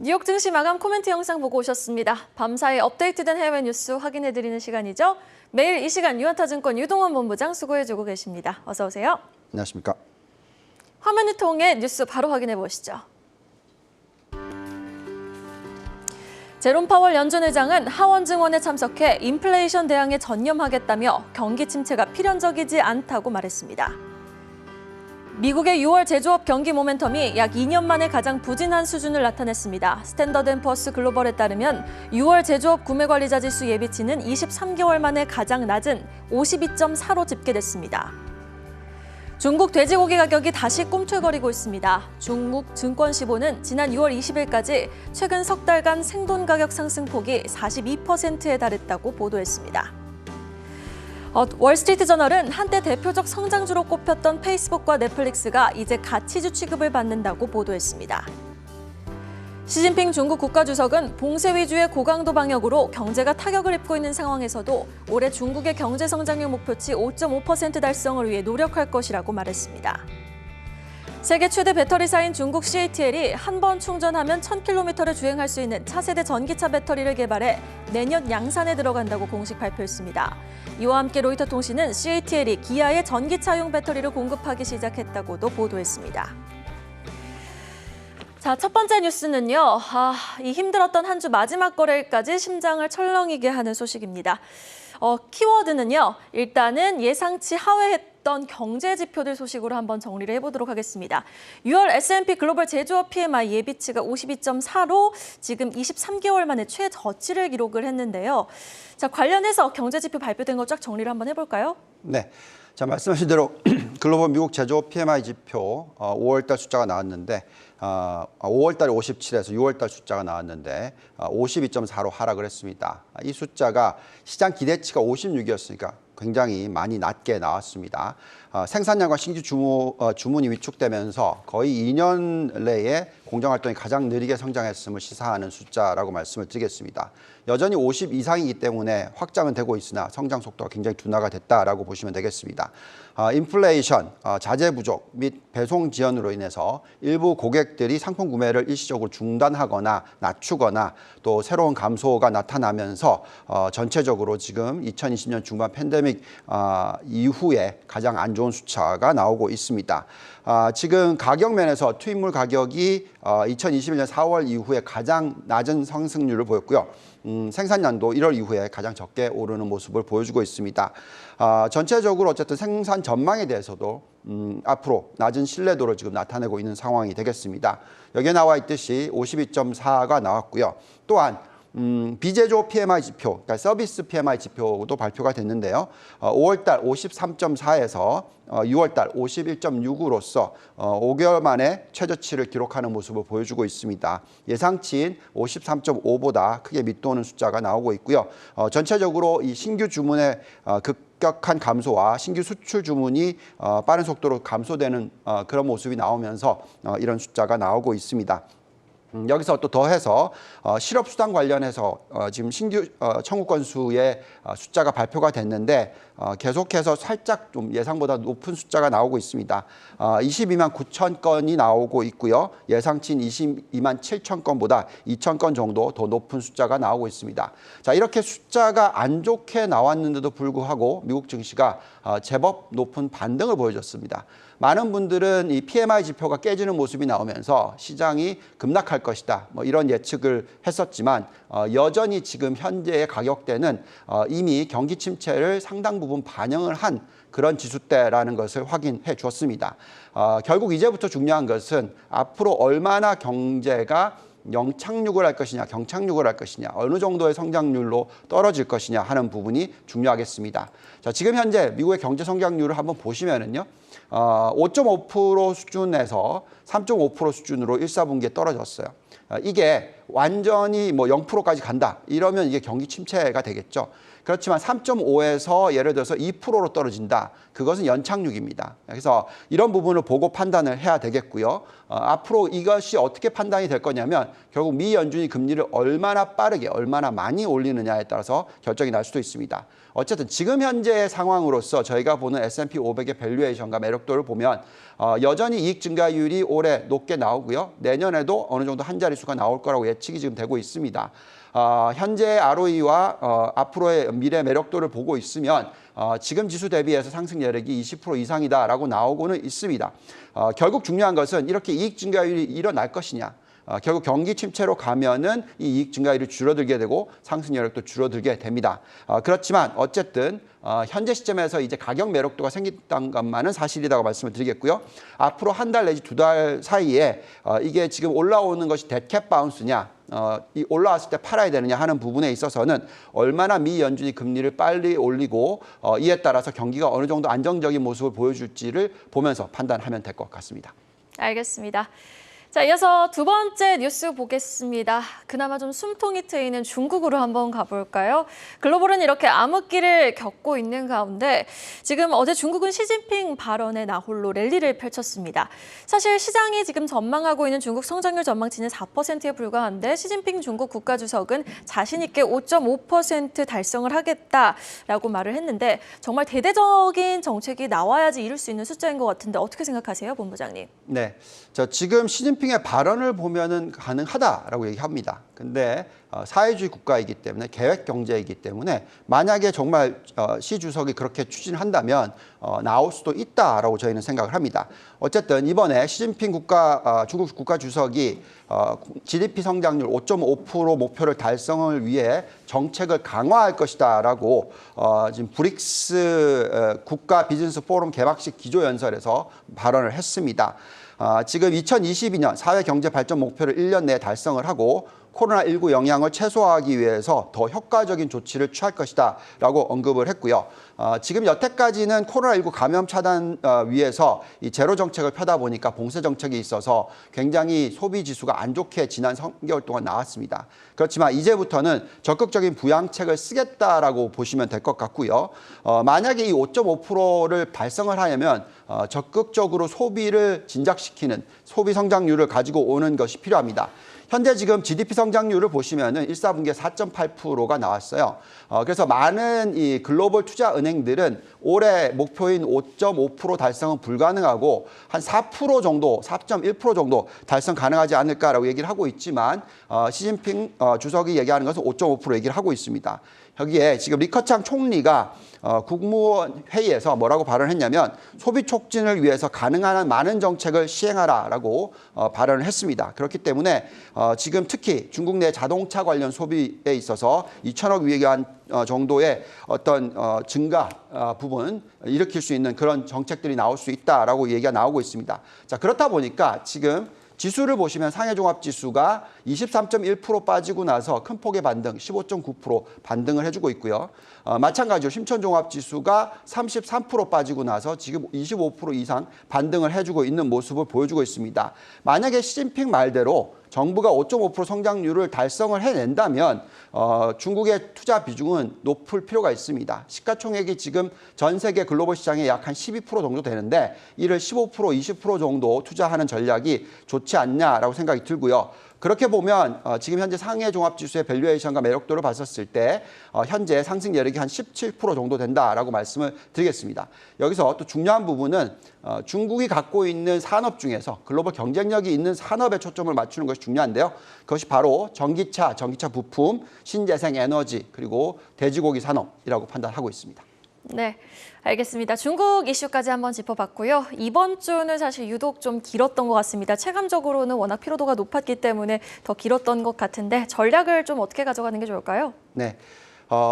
뉴욕 증시 마감 코멘트 영상 보고 오셨습니다. 밤사이 업데이트된 해외 뉴스 확인해드리는 시간이죠. 매일 이 시간 유한타증권 유동원 본부장 수고해주고 계십니다. 어서 오세요. 안녕하십니까. 화면을 통해 뉴스 바로 확인해 보시죠. 제롬 파월 연준 의장은 하원 증원에 참석해 인플레이션 대응에 전념하겠다며 경기 침체가 필연적이지 않다고 말했습니다. 미국의 6월 제조업 경기 모멘텀이 약 2년 만에 가장 부진한 수준을 나타냈습니다. 스탠더드앤푸어스 글로벌에 따르면 6월 제조업 구매관리자 지수 예비치는 23개월 만에 가장 낮은 52.4로 집계됐습니다. 중국 돼지고기 가격이 다시 꿈틀거리고 있습니다. 중국 증권시보는 지난 6월 20일까지 최근 석 달간 생돈 가격 상승폭이 42%에 달했다고 보도했습니다. 월스트리트 저널은 한때 대표적 성장주로 꼽혔던 페이스북과 넷플릭스가 이제 가치주 취급을 받는다고 보도했습니다. 시진핑 중국 국가주석은 봉쇄 위주의 고강도 방역으로 경제가 타격을 입고 있는 상황에서도 올해 중국의 경제 성장률 목표치 5.5% 달성을 위해 노력할 것이라고 말했습니다. 세계 최대 배터리사인 중국 CATL이 한 번 충전하면 1000km를 주행할 수 있는 차세대 전기차 배터리를 개발해 내년 양산에 들어간다고 공식 발표했습니다. 이와 함께 로이터 통신은 CATL이 기아의 전기차용 배터리를 공급하기 시작했다고도 보도했습니다. 자, 첫 번째 뉴스는요. 이 힘들었던 한 주 마지막 거래일까지 심장을 철렁이게 하는 소식입니다. 키워드는요. 일단은 예상치 하회했던 경제 지표들 소식으로 한번 정리를 해보도록 하겠습니다. 6월 S&P 글로벌 제조업 PMI 예비치가 52.4로 지금 23개월 만에 최저치를 기록을 했는데요. 자, 관련해서 경제 지표 발표된 거 쫙 정리를 한번 해볼까요? 네. 자, 말씀하신 대로 글로벌 미국 제조업 PMI 지표 5월달 숫자가 나왔는데 5월달에 57에서 6월달 숫자가 나왔는데 52.4로 하락을 했습니다. 이 숫자가 시장 기대치가 56이었으니까 굉장히 많이 낮게 나왔습니다. 생산량과 신규 주문이 위축되면서 거의 2년 내에 공정활동이 가장 느리게 성장했음을 시사하는 숫자라고 말씀을 드리겠습니다. 여전히 50 이상이기 때문에 확장은 되고 있으나 성장 속도가 굉장히 둔화가 됐다라고 보시면 되겠습니다. 인플레이션, 자재 부족 및 배송 지연으로 인해서 일부 고객들이 상품 구매를 일시적으로 중단하거나 낮추거나 또 새로운 감소가 나타나면서 전체적으로 지금 2020년 중반 팬데믹 이후에 가장 안 좋은 숫자가 나오고 있습니다. 지금 가격 면에서 투입물 가격이 2021년 4월 이후에 가장 낮은 상승률을 보였고요. 생산량도 1월 이후에 가장 적게 오르는 모습을 보여주고 있습니다. 전체적으로 어쨌든 생산 전망에 대해서도 앞으로 낮은 신뢰도를 지금 나타내고 있는 상황이 되겠습니다. 여기에 나와 있듯이 52.4가 나왔고요. 또한 비제조업 PMI 지표, 그러니까 서비스 PMI 지표도 발표가 됐는데요. 5월달 53.4에서 6월달 51.6으로서 5개월 만에 최저치를 기록하는 모습을 보여주고 있습니다. 예상치인 53.5보다 크게 밑도는 숫자가 나오고 있고요. 전체적으로 이 신규 주문의 급격한 감소와 신규 수출 주문이 빠른 속도로 감소되는 그런 모습이 나오면서 이런 숫자가 나오고 있습니다. 여기서 또 더해서 실업수당 관련해서 지금 신규 청구 건수의 숫자가 발표가 됐는데 계속해서 살짝 좀 예상보다 높은 숫자가 나오고 있습니다. 22만 9천 건이 나오고 있고요. 예상치인 22만 7천 건보다 2천 건 정도 더 높은 숫자가 나오고 있습니다. 자, 이렇게 숫자가 안 좋게 나왔는데도 불구하고 미국 증시가 제법 높은 반등을 보여줬습니다. 많은 분들은 이 PMI 지표가 깨지는 모습이 나오면서 시장이 급락할 것이다, 뭐 이런 예측을 했었지만 여전히 지금 현재의 가격대는 이미 경기 침체를 상당 부분 반영을 한 그런 지수대라는 것을 확인해 주었습니다. 결국 이제부터 중요한 것은 앞으로 얼마나 경제가 영착륙을 할 것이냐, 경착륙을 할 것이냐, 어느 정도의 성장률로 떨어질 것이냐 하는 부분이 중요하겠습니다. 자, 지금 현재 미국의 경제 성장률을 한번 보시면은요. 5.5% 수준에서 3.5% 수준으로 1, 4분기에 떨어졌어요. 이게 완전히 뭐 0%까지 간다. 이러면 이게 경기 침체가 되겠죠. 그렇지만 3.5에서 예를 들어서 2%로 떨어진다. 그것은 연착륙입니다. 그래서 이런 부분을 보고 판단을 해야 되겠고요. 앞으로 이것이 어떻게 판단이 될 거냐면 결국 미 연준이 금리를 얼마나 빠르게, 얼마나 많이 올리느냐에 따라서 결정이 날 수도 있습니다. 어쨌든 지금 현재의 상황으로서 저희가 보는 S&P 500의 밸류에이션과 매력도를 보면 여전히 이익 증가율이 올해 높게 나오고요. 내년에도 어느 정도 한 자릿수가 나올 거라고 예측이 지금 되고 있습니다. 현재 ROE와 앞으로의 미래 매력도를 보고 있으면 지금 지수 대비해서 상승 여력이 20% 이상이다라고 나오고는 있습니다. 결국 중요한 것은 이렇게 이익 증가율이 일어날 것이냐. 결국 경기 침체로 가면은 이 이익 증가율이 줄어들게 되고 상승 여력도 줄어들게 됩니다. 그렇지만 어쨌든 현재 시점에서 이제 가격 매력도가 생겼던 것만은 사실이라고 말씀을 드리겠고요. 앞으로 한 달 내지 두 달 사이에 이게 지금 올라오는 것이 데드캣 바운스냐, 이 올라왔을 때 팔아야 되느냐 하는 부분에 있어서는 얼마나 미 연준이 금리를 빨리 올리고 이에 따라서 경기가 어느 정도 안정적인 모습을 보여줄지를 보면서 판단하면 될 것 같습니다. 알겠습니다. 자, 이어서 두 번째 뉴스 보겠습니다. 그나마 좀 숨통이 트이는 중국으로 한번 가볼까요? 글로벌은 이렇게 암흑기를 겪고 있는 가운데 지금 어제 중국은 시진핑 발언에 나홀로 랠리를 펼쳤습니다. 사실 시장이 지금 전망하고 있는 중국 성장률 전망치는 4%에 불과한데 시진핑 중국 국가주석은 자신 있게 5.5% 달성을 하겠다라고 말을 했는데 정말 대대적인 정책이 나와야지 이룰 수 있는 숫자인 것 같은데 어떻게 생각하세요, 본부장님? 네, 지금 시진핑의 발언을 보면은 가능하다라고 얘기합니다. 근데 사회주의 국가이기 때문에 계획 경제이기 때문에 만약에 정말 시 주석이 그렇게 추진한다면 나올 수도 있다라고 저희는 생각을 합니다. 어쨌든 이번에 시진핑 중국 국가 주석이 GDP 성장률 5.5% 목표를 달성을 위해 정책을 강화할 것이다라고 지금 브릭스 국가 비즈니스 포럼 개막식 기조연설에서 발언을 했습니다. 지금 2022년 사회 경제 발전 목표를 1년 내에 달성을 하고 코로나19 영향을 최소화하기 위해서 더 효과적인 조치를 취할 것이다라고 언급을 했고요. 지금 여태까지는 코로나19 감염 차단 위해서 이 제로 정책을 펴다 보니까 봉쇄 정책이 있어서 굉장히 소비 지수가 안 좋게 지난 3개월 동안 나왔습니다. 그렇지만 이제부터는 적극적인 부양책을 쓰겠다라고 보시면 될 것 같고요. 만약에 이 5.5%를 발성을 하려면 적극적으로 소비를 진작시키는 소비 성장률을 가지고 오는 것이 필요합니다. 현재 지금 GDP 성장률을 보시면은 1사분기에 4.8%가 나왔어요. 그래서 많은 이 글로벌 투자 은행들은 올해 목표인 5.5% 달성은 불가능하고 한 4% 정도, 4.1% 정도 달성 가능하지 않을까라고 얘기를 하고 있지만 시진핑 주석이 얘기하는 것은 5.5% 얘기를 하고 있습니다. 여기에 지금 리커창 총리가 국무원 회의에서 뭐라고 발언했냐면 소비 촉진을 위해서 가능한 한 많은 정책을 시행하라라고 발언을 했습니다. 그렇기 때문에 지금 특히 중국 내 자동차 관련 소비에 있어서 2천억 위안 정도의 어떤 증가 부분 일으킬 수 있는 그런 정책들이 나올 수 있다라고 얘기가 나오고 있습니다. 자, 그렇다 보니까 지금 지수를 보시면 상해종합지수가 23.1% 빠지고 나서 큰 폭의 반등, 15.9% 반등을 해주고 있고요. 마찬가지로 심천종합지수가 33% 빠지고 나서 지금 25% 이상 반등을 해주고 있는 모습을 보여주고 있습니다. 만약에 시진핑 말대로 정부가 5.5% 성장률을 달성을 해낸다면 중국의 투자 비중은 높을 필요가 있습니다. 시가총액이 지금 전 세계 글로벌 시장에 약 한 12% 정도 되는데 이를 15%, 20% 정도 투자하는 전략이 좋지 않냐라고 생각이 들고요. 그렇게 보면 지금 현재 상해 종합지수의 밸류에이션과 매력도를 봤었을 때 현재 상승 여력이 한 17% 정도 된다라고 말씀을 드리겠습니다. 여기서 또 중요한 부분은 중국이 갖고 있는 산업 중에서 글로벌 경쟁력이 있는 산업에 초점을 맞추는 것이 중요한데요. 그것이 바로 전기차 부품, 신재생 에너지 그리고 돼지고기 산업이라고 판단하고 있습니다. 네, 알겠습니다. 중국 이슈까지 한번 짚어봤고요. 이번 주는 사실 유독 좀 길었던 것 같습니다. 체감적으로는 워낙 피로도가 높았기 때문에 더 길었던 것 같은데 전략을 좀 어떻게 가져가는 게 좋을까요? 네,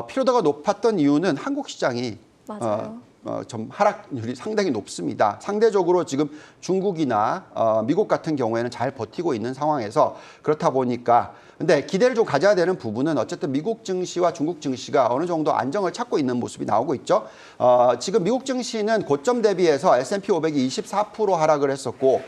피로도가 높았던 이유는 한국 시장이 맞아요. 좀 하락률이 상당히 높습니다. 상대적으로 지금 중국이나 미국 같은 경우에는 잘 버티고 있는 상황에서 그렇다 보니까 근데 기대를 좀 가져야 되는 부분은 어쨌든 미국 증시와 중국 증시가 어느 정도 안정을 찾고 있는 모습이 나오고 있죠. 지금 미국 증시는 고점 대비해서 S&P 500이 24% 하락을 했었고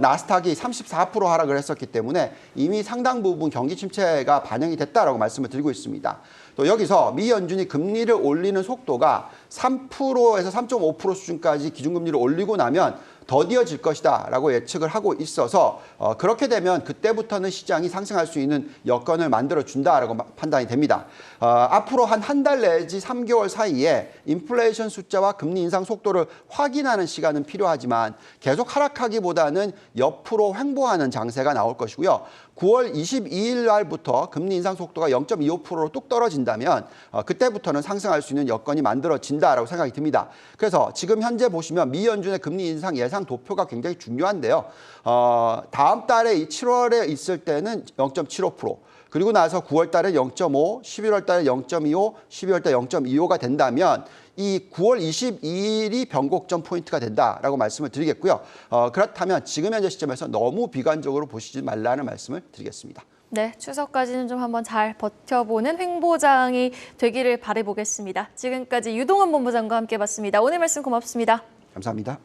나스닥이 34% 하락을 했었기 때문에 이미 상당 부분 경기 침체가 반영이 됐다라고 말씀을 드리고 있습니다. 또 여기서 미 연준이 금리를 올리는 속도가 3%에서 3.5% 수준까지 기준금리를 올리고 나면 더디어질 것이다라고 예측을 하고 있어서 그렇게 되면 그때부터는 시장이 상승할 수 있는 여건을 만들어준다라고 판단이 됩니다. 앞으로 한 달 내지 3개월 사이에 인플레이션 숫자와 금리 인상 속도를 확인하는 시간은 필요하지만 계속 하락하기보다는 옆으로 횡보하는 장세가 나올 것이고요. 9월 22일 날부터 금리 인상 속도가 0.25%로 뚝 떨어진다면 그때부터는 상승할 수 있는 여건이 만들어진다라고 생각이 듭니다. 그래서 지금 현재 보시면 미 연준의 금리 인상 예상 도표가 굉장히 중요한데요. 다음 달에 7월에 있을 때는 0.75%. 그리고 나서 9월 달에 0.5, 11월 달에 0.25, 12월 달에 0.25가 된다면 이 9월 22일이 변곡점 포인트가 된다라고 말씀을 드리겠고요. 그렇다면 지금 현재 시점에서 너무 비관적으로 보시지 말라는 말씀을 드리겠습니다. 네, 추석까지는 좀 한번 잘 버텨보는 횡보장이 되기를 바라보겠습니다. 지금까지 유동환 본부장과 함께 봤습니다. 오늘 말씀 고맙습니다. 감사합니다.